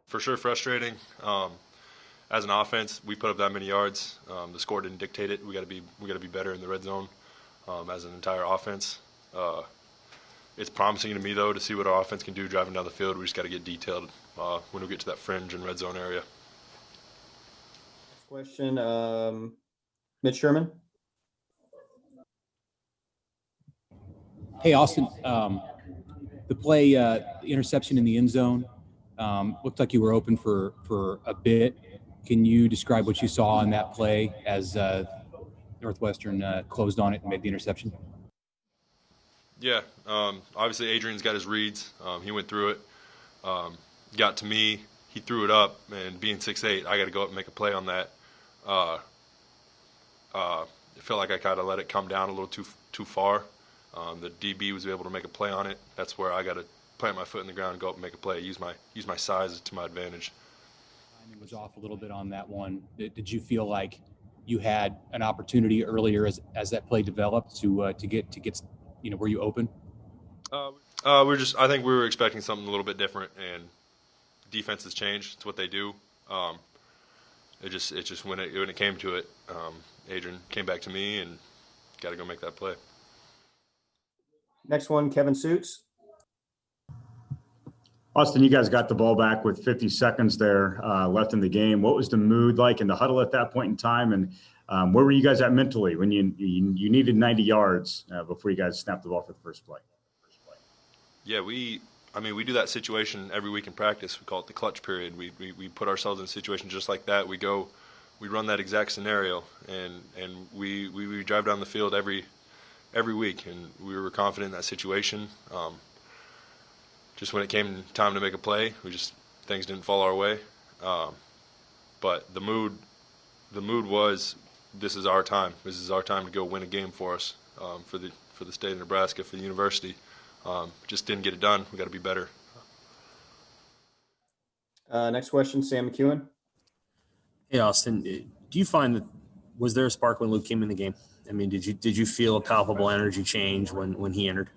For sure frustrating. As an offense, we put up that many yards. The score didn't dictate it. We got to be better in the red zone as an entire offense. It's promising to me though to see what our offense can do driving down the field. We just got to get detailed when we get to that fringe and red zone area. Next question, Mitch Sherman. Hey, Austin, the play, interception in the end zone, looked like you were open for a bit. Can you describe what you saw in that play as Northwestern closed on it and made the interception? Yeah, obviously Adrian's got his reads. He went through it, got to me. He threw it up, and being 6'8", I got to go up and make a play on that. It felt like I kind of let it come down a little too far. The DB was able to make a play on it. That's where I got to plant my foot in the ground and go up and make a play. Use my size to my advantage. Timing was off a little bit on that one. Did you feel like you had an opportunity earlier as that play developed to get were you open? I think we were expecting something a little bit different, and defense has changed. It's what they do. It just when it came to it, Adrian came back to me and got to go make that play. Next one, Kevin Suits. Austin, you guys got the ball back with 50 seconds there left in the game. What was the mood like in the huddle at that point in time, and where were you guys at mentally when you needed 90 yards before you guys snapped the ball for the first play? Yeah, we do that situation every week in practice. We call it the clutch period. We put ourselves in a situation just like that. We run that exact scenario, and we drive down the field every week, and we were confident in that situation. Just when it came time to make a play, things didn't fall our way. But the mood was, this is our time. This is our time to go win a game for us, for the state of Nebraska, for the university. Just didn't get it done. We got to be better. Next question, Sam McEwen. Hey, Austin, do you find that was there a spark when Luke came in the game? I mean, did you feel a palpable energy change when he entered?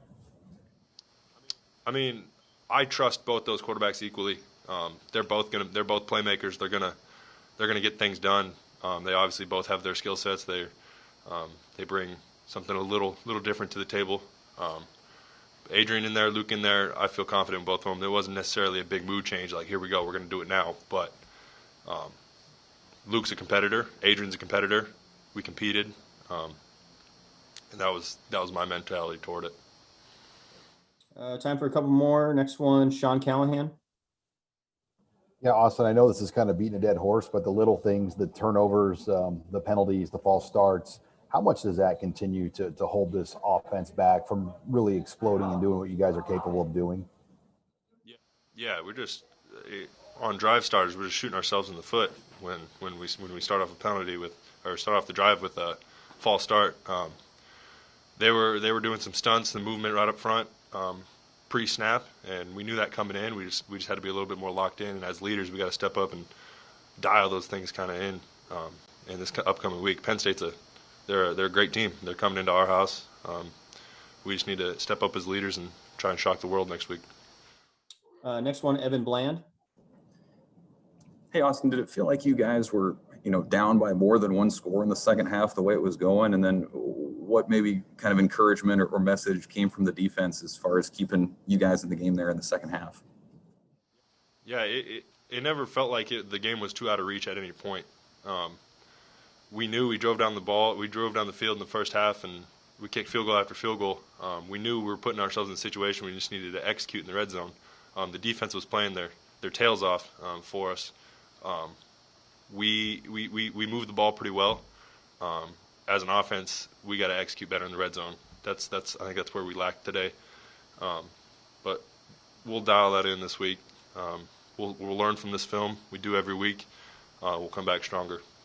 I mean, I trust both those quarterbacks equally. They're both playmakers. They're gonna get things done. They obviously both have their skill sets. They bring something a little different to the table. Adrian in there, Luke in there. I feel confident in both of them. There wasn't necessarily a big mood change, like here we go, we're gonna do it now. But Luke's a competitor. Adrian's a competitor. We competed, and that was my mentality toward it. Time for a couple more. Next one, Sean Callahan. Yeah, Austin, I know this is kind of beating a dead horse, but the little things, the turnovers, the penalties, the false starts, how much does that continue to hold this offense back from really exploding and doing what you guys are capable of doing? Yeah, we're just on drive starters. We're just shooting ourselves in the foot when we start off a penalty start off the drive with a false start. They were doing some stunts and movement right up front. Pre-snap, and we knew that coming in. We just had to be a little bit more locked in, and as leaders, we got to step up and dial those things kind of in this upcoming week. Penn State's they're a great team. They're coming into our house. We just need to step up as leaders and try and shock the world next week. Next one, Evan Bland. Hey, Austin, did it feel like you guys were, down by more than one score in the second half, the way it was going? And then what maybe kind of encouragement or message came from the defense as far as keeping you guys in the game there in the second half? Yeah, it never felt like the game was too out of reach at any point. We knew we drove down the field in the first half, and we kicked field goal after field goal. We knew we were putting ourselves in a situation we just needed to execute in the red zone. The defense was playing their tails off for us. We moved the ball pretty well. As an offense, we got to execute better in the red zone. I think that's where we lacked today. But we'll dial that in this week. We'll learn from this film. We do every week. We'll come back stronger.